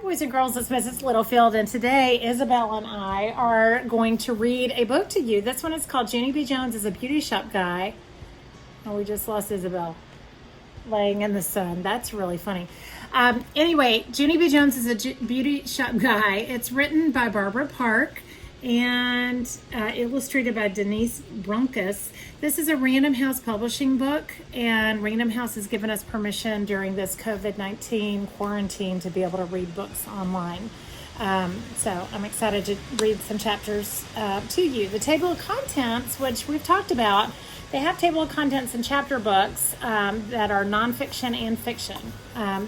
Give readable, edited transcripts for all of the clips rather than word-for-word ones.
boys and girls, it's Mrs. Littlefield, and today Isabel and I are going to read a book to you. This one is called Junie B. Jones is a Beauty Shop Guy. Oh, we just lost Isabel laying in the sun. That's really funny. Anyway, Junie B. Jones is a beauty shop guy. It's written by Barbara Park and illustrated by Denise Brunkus. This is a Random House publishing book, and Random House has given us permission during this COVID-19 quarantine to be able to read books online. So I'm excited to read some chapters to you. The table of contents, which we've talked about, they have table of contents and chapter books that are nonfiction and fiction.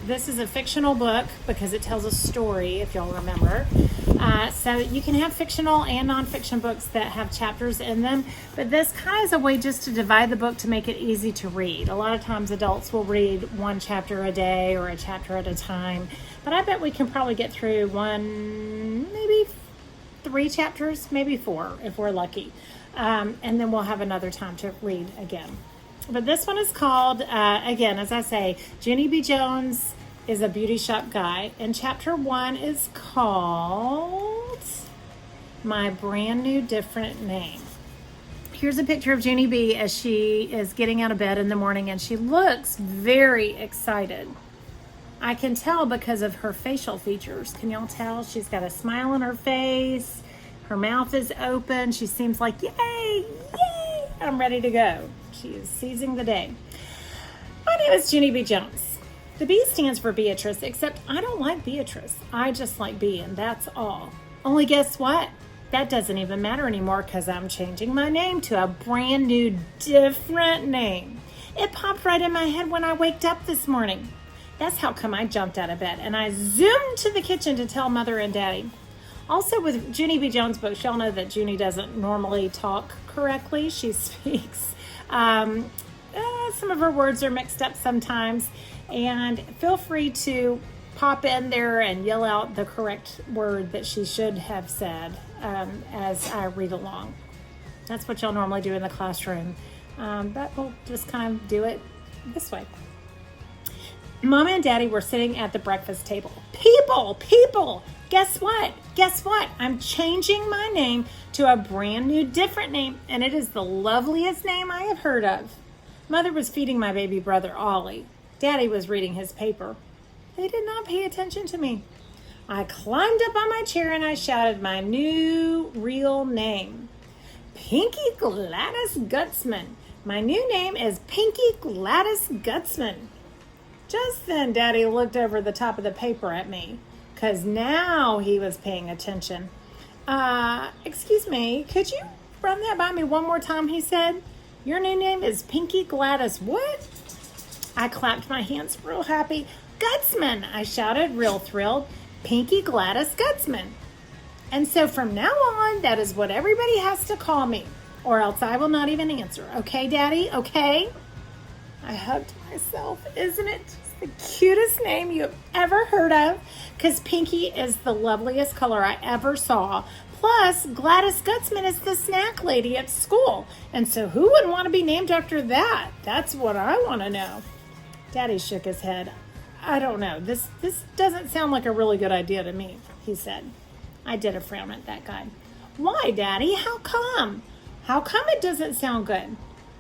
This is a fictional book because it tells a story, if y'all remember. So you can have fictional and nonfiction books that have chapters in them, but this kind of is a way just to divide the book to make it easy to read. A lot of times adults will read one chapter a day or a chapter at a time, but I bet we can probably get through one, maybe 3 chapters, maybe 4 if we're lucky. And then we'll have another time to read again. But this one is called, again, as I say, Junie B. Jones is a beauty shop guy. And chapter 1 is called My Brand New Different Name. Here's a picture of Junie B. as she is getting out of bed in the morning, and she looks very excited. I can tell because of her facial features. Can y'all tell? She's got a smile on her face. Her mouth is open. She seems like, yay, yay, I'm ready to go. She is seizing the day. My name is Junie B. Jones. The B stands for Beatrice, except I don't like Beatrice. I just like B, and that's all. Only guess what? That doesn't even matter anymore because I'm changing my name to a brand new, different name. It popped right in my head when I waked up this morning. That's how come I jumped out of bed, and I zoomed to the kitchen to tell Mother and Daddy. Also, with Junie B. Jones books, y'all know that Junie doesn't normally talk correctly. She speaks. Some of her words are mixed up sometimes. And feel free to pop in there and yell out the correct word that she should have said as I read along. That's what y'all normally do in the classroom. But we'll just kind of do it this way. Mom and Daddy were sitting at the breakfast table. People, guess what? I'm changing my name to a brand new different name, and it is the loveliest name I have heard of. Mother was feeding my baby brother, Ollie. Daddy was reading his paper. They did not pay attention to me. I climbed up on my chair and I shouted my new real name. Pinky Gladys Gutzman. My new name is Pinky Gladys Gutzman. Just then, Daddy looked over the top of the paper at me, because now he was paying attention. Excuse me, could you run that by me one more time, he said. Your new name is Pinky Gladys what? I clapped my hands real happy. Gutzman, I shouted, real thrilled. Pinky Gladys Gutzman. And so from now on, that is what everybody has to call me, or else I will not even answer. Okay, Daddy? Okay? I hugged myself. Isn't it just the cutest name you have ever heard of? Because Pinky is the loveliest color I ever saw. Plus, Gladys Gutzman is the snack lady at school. And so who would want to be named after that? That's what I want to know. Daddy shook his head. I don't know. This doesn't sound like a really good idea to me, he said. I did a frown at that guy. Why, Daddy? How come? How come it doesn't sound good?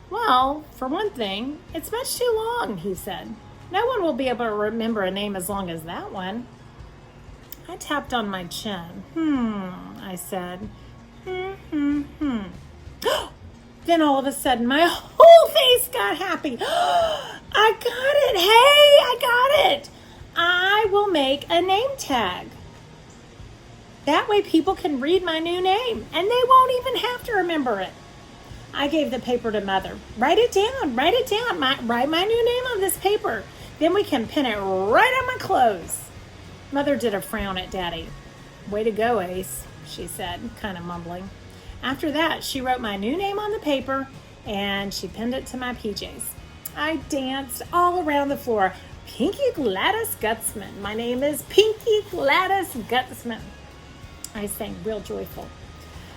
Well, for one thing, it's much too long, he said. No one will be able to remember a name as long as that one. I tapped on my chin. I said. Then all of a sudden, my whole face got happy. I got it. Hey, I got it. I will make a name tag. That way people can read my new name, and they won't even have to remember it. I gave the paper to Mother. Write it down. Write my new name on this paper. Then we can pin it right on my clothes. Mother did a frown at Daddy. Way to go, Ace, she said, kind of mumbling. After that, she wrote my new name on the paper, and she pinned it to my PJs. I danced all around the floor. Pinky Gladys Gutzman. My name is Pinky Gladys Gutzman. I sang real joyful.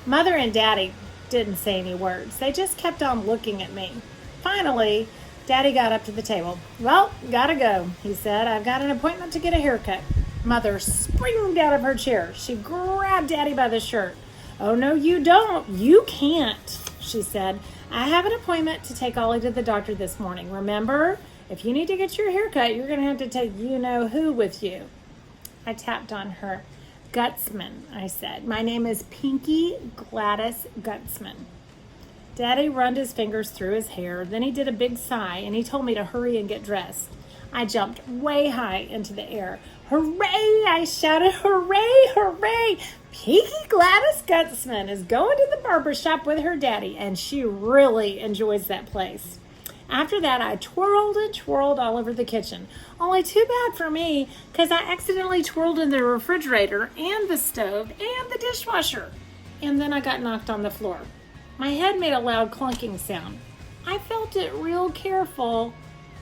Mother and Daddy didn't say any words. They just kept on looking at me. Finally, Daddy got up to the table. Well, gotta go, he said. I've got an appointment to get a haircut. Mother screamed out of her chair. She grabbed Daddy by the shirt. "Oh, no, you don't. You can't," she said. "I have an appointment to take Ollie to the doctor this morning. Remember, if you need to get your hair cut, you're going to have to take you-know-who with you." I tapped on her. "Gutsman," I said. "My name is Pinky Gladys Gutsman." Daddy runned his fingers through his hair. Then he did a big sigh, and he told me to hurry and get dressed. I jumped way high into the air. "Hooray!" I shouted. "Hooray! Hooray! Pinky Gladys Gutsman is going to the barber shop with her daddy, and she really enjoys that place." After that, I twirled and twirled all over the kitchen. Only too bad for me, because I accidentally twirled in the refrigerator and the stove and the dishwasher. And then I got knocked on the floor. My head made a loud clunking sound. I felt it real careful.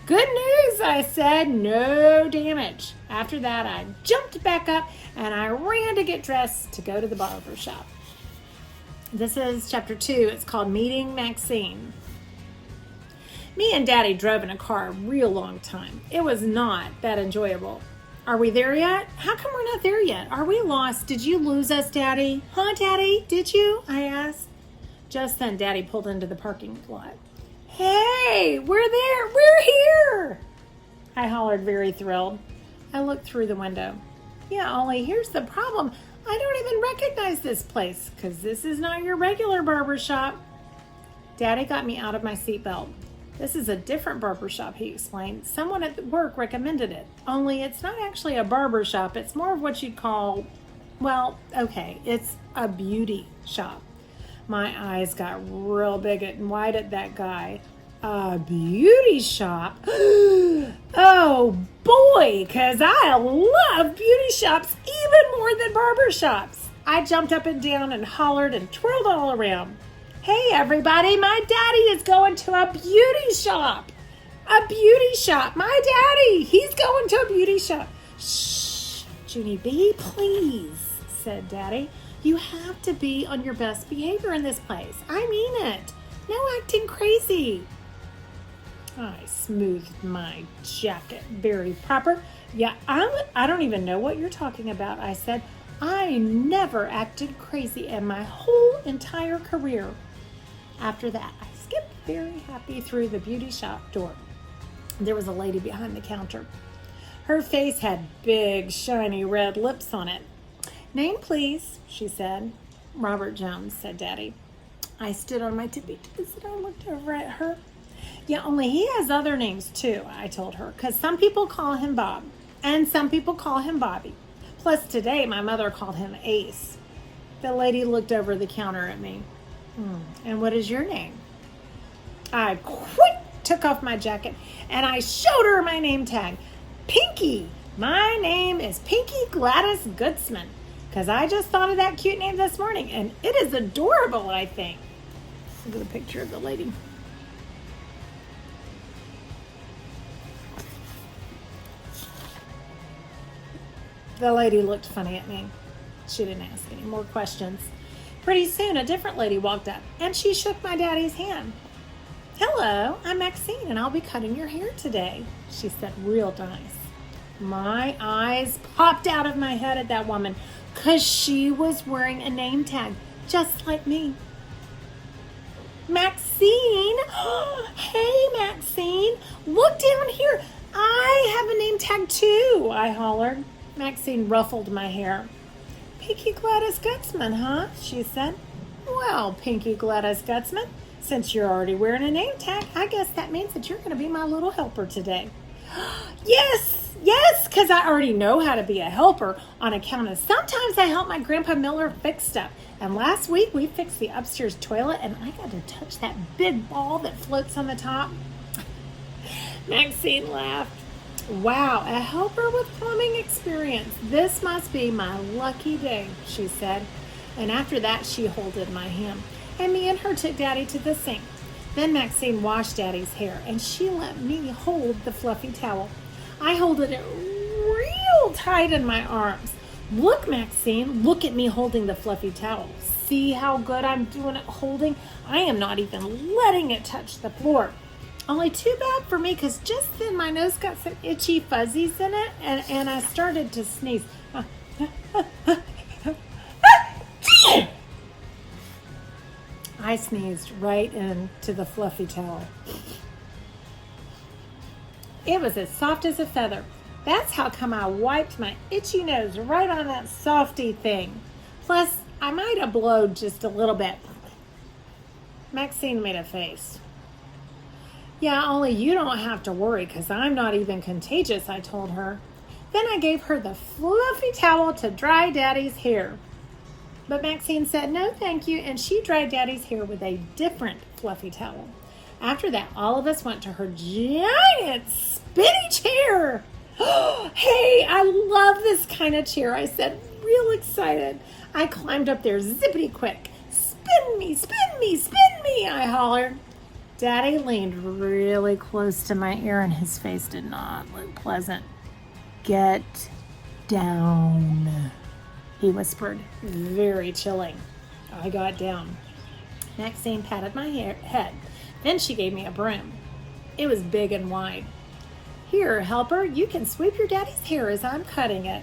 "Good news," I said. "No damage." After that, I jumped back up and I ran to get dressed to go to the barber shop. This is chapter 2. It's called Meeting Maxine. Me and Daddy drove in a car a real long time. It was not that enjoyable. "Are we there yet?" "How come we're not there yet? Are we lost? Did you lose us, Daddy?" "Huh, Daddy? Did you?" I asked. Just then, Daddy pulled into the parking lot. "Hey, we're there. We're here," I hollered, very thrilled. I looked through the window. "Yeah, Ollie, here's the problem. I don't even recognize this place, because this is not your regular barber shop." Daddy got me out of my seatbelt. "This is a different barber shop," he explained. "Someone at work recommended it. Only it's not actually a barber shop. It's more of what you'd call, well, okay, it's a beauty shop." My eyes got real big and wide at that guy. "A beauty shop? Oh boy, because I love beauty shops even more than barber shops." I jumped up and down and hollered and twirled all around. "Hey everybody, my daddy is going to a beauty shop. A beauty shop. My daddy, he's going to a beauty shop." "Shh, Junie B, please," said Daddy. "You have to be on your best behavior in this place. I mean it. No acting crazy." I smoothed my jacket. "Very proper. Yeah, I don't even know what you're talking about," I said. "I never acted crazy in my whole entire career." After that, I skipped very happy through the beauty shop door. There was a lady behind the counter. Her face had big, shiny red lips on it. "Name, please," she said. "Robert Jones," said Daddy. I stood on my tippy toes and I looked over at her. "Yeah, only he has other names too," I told her, "because some people call him Bob and some people call him Bobby. Plus today my mother called him Ace." The lady looked over the counter at me. "And what is your name?" I took off my jacket and I showed her my name tag. "Pinky. My name is Pinky Gladys Gutsman, because I just thought of that cute name this morning, and it is adorable, I think." Look at the picture of the lady. The lady looked funny at me. She didn't ask any more questions. Pretty soon, a different lady walked up, and she shook my daddy's hand. "Hello, I'm Maxine, and I'll be cutting your hair today," she said real nice. My eyes popped out of my head at that woman, because she was wearing a name tag, just like me. "Maxine! Hey, Maxine! Look down here! I have a name tag too!" I hollered. Maxine ruffled my hair. "Pinky Gladys Gutsman, huh?" she said. "Well, Pinky Gladys Gutsman, since you're already wearing a name tag, I guess that means that you're going to be my little helper today." Yes, because I already know how to be a helper on account of sometimes I help my Grandpa Miller fix stuff. And last week we fixed the upstairs toilet and I got to touch that big ball that floats on the top. Maxine laughed. "Wow, a helper with plumbing experience. This must be my lucky day," she said. And after that, she holded my hand. And me and her took Daddy to the sink. Then Maxine washed Daddy's hair, and she let me hold the fluffy towel. I holded it real tight in my arms. "Look, Maxine, look at me holding the fluffy towel. See how good I'm doing at holding? I am not even letting it touch the floor." Only too bad for me because just then my nose got some itchy fuzzies in it and I started to sneeze. I sneezed right into the fluffy towel. It was as soft as a feather. That's how come I wiped my itchy nose right on that softy thing. Plus, I might have blowed just a little bit. Maxine made a face. Yeah, only you don't have to worry because I'm not even contagious, I told her. Then I gave her the fluffy towel to dry Daddy's hair. But Maxine said no thank you, and she dried Daddy's hair with a different fluffy towel. After that, all of us went to her giant spinny chair. Hey, I love this kind of chair, I said, real excited. I climbed up there zippity quick. Spin me, spin me, spin me, I hollered. Daddy leaned really close to my ear and his face did not look pleasant. Get down, he whispered, very chilling. I got down. Maxine patted my head. Then she gave me a broom. It was big and wide. Here, helper, you can sweep your daddy's hair as I'm cutting it.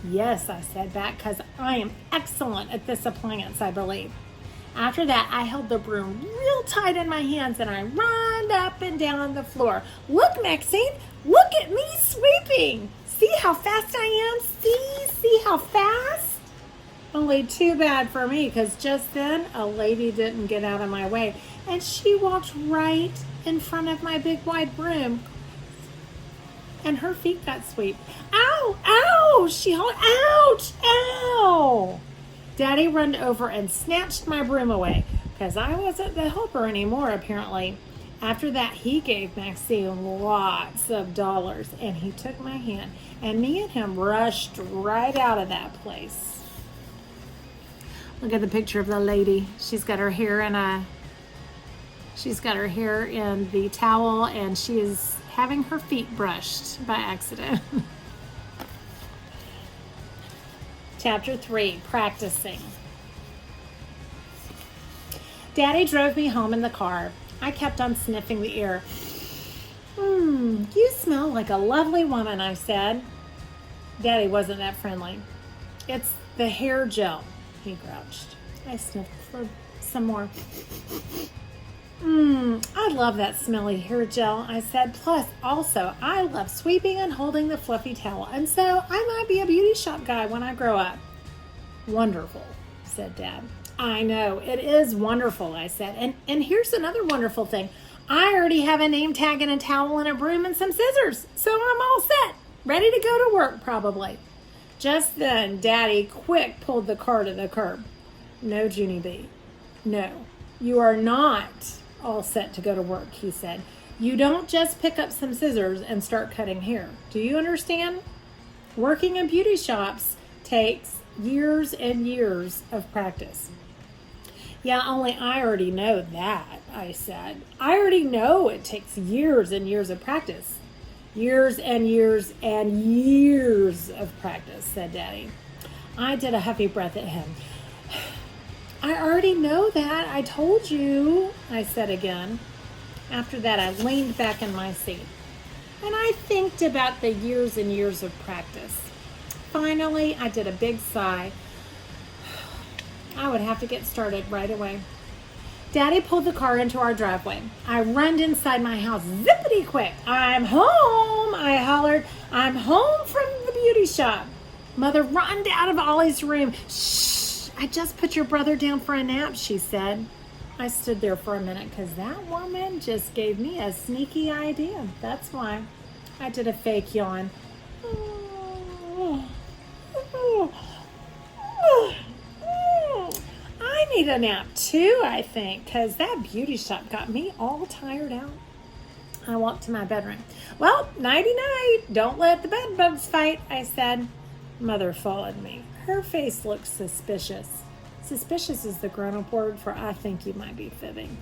Yes, I said back, because I am excellent at this appliance, I believe. After that, I held the broom real tight in my hands and I ran up and down the floor. Look, Maxine, look at me sweeping. See how fast I am? See how fast? Only too bad for me, because just then a lady didn't get out of my way and she walked right in front of my big wide broom and her feet got swept. Ow, ow, she hauled, ouch, ow. Daddy ran over and snatched my broom away because I wasn't the helper anymore, apparently. After that, he gave Maxine lots of dollars and he took my hand and me and him rushed right out of that place. Look at the picture of the lady. She's got her hair in the towel and she is having her feet brushed by accident. Chapter 3, Practicing. Daddy drove me home in the car. I kept on sniffing the air. You smell like a lovely woman, I said. Daddy wasn't that friendly. It's the hair gel, he grouched. I sniffed for some more. I love that smelly hair gel, I said. Plus, also, I love sweeping and holding the fluffy towel. And so I might be a beauty shop guy when I grow up. Wonderful, said Dad. I know, it is wonderful, I said. And here's another wonderful thing. I already have a name tag and a towel and a broom and some scissors. So I'm all set. Ready to go to work, probably. Just then, Daddy quick pulled the car to the curb. No, Junie B. No, you are not all set to go to work, he said. You don't just pick up some scissors and start cutting hair. Do you understand? Working in beauty shops takes years and years of practice. Yeah, only I already know that, I said. I already know it takes years and years of practice. Years and years and years of practice, said Daddy. I did a huffy breath at him. I already know that. I told you, I said again. After that, I leaned back in my seat. And I thinked about the years and years of practice. Finally, I did a big sigh. I would have to get started right away. Daddy pulled the car into our driveway. I runned inside my house zippity quick. I'm home, I hollered. I'm home from the beauty shop. Mother runned out of Ollie's room. Shh. I just put your brother down for a nap, she said. I stood there for a minute because that woman just gave me a sneaky idea. That's why. I did a fake yawn. I need a nap too, I think, because that beauty shop got me all tired out. I walked to my bedroom. Well, nighty-night. Don't let the bed bugs fight, I said. Mother followed me. Her face looked suspicious. Suspicious is the grown-up word for I think you might be fibbing.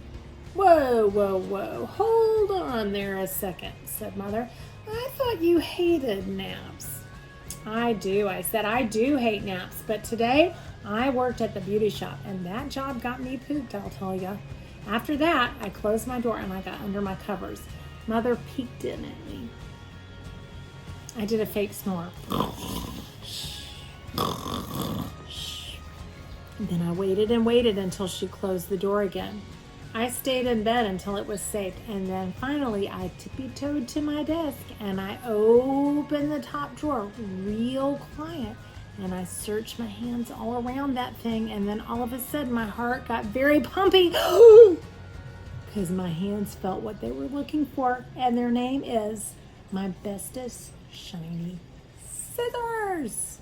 Whoa, whoa, whoa. Hold on there a second, said Mother. I thought you hated naps. I do, I said. I do hate naps, but today I worked at the beauty shop, and that job got me pooped, I'll tell you. After that, I closed my door and I got under my covers. Mother peeked in at me. I did a fake snore. Then I waited and waited until she closed the door again. I stayed in bed until it was safe, and then finally I tippy-toed to my desk and I opened the top drawer real quiet, and I searched my hands all around that thing, and then all of a sudden my heart got very pumpy because my hands felt what they were looking for, and their name is my bestest shiny scissors.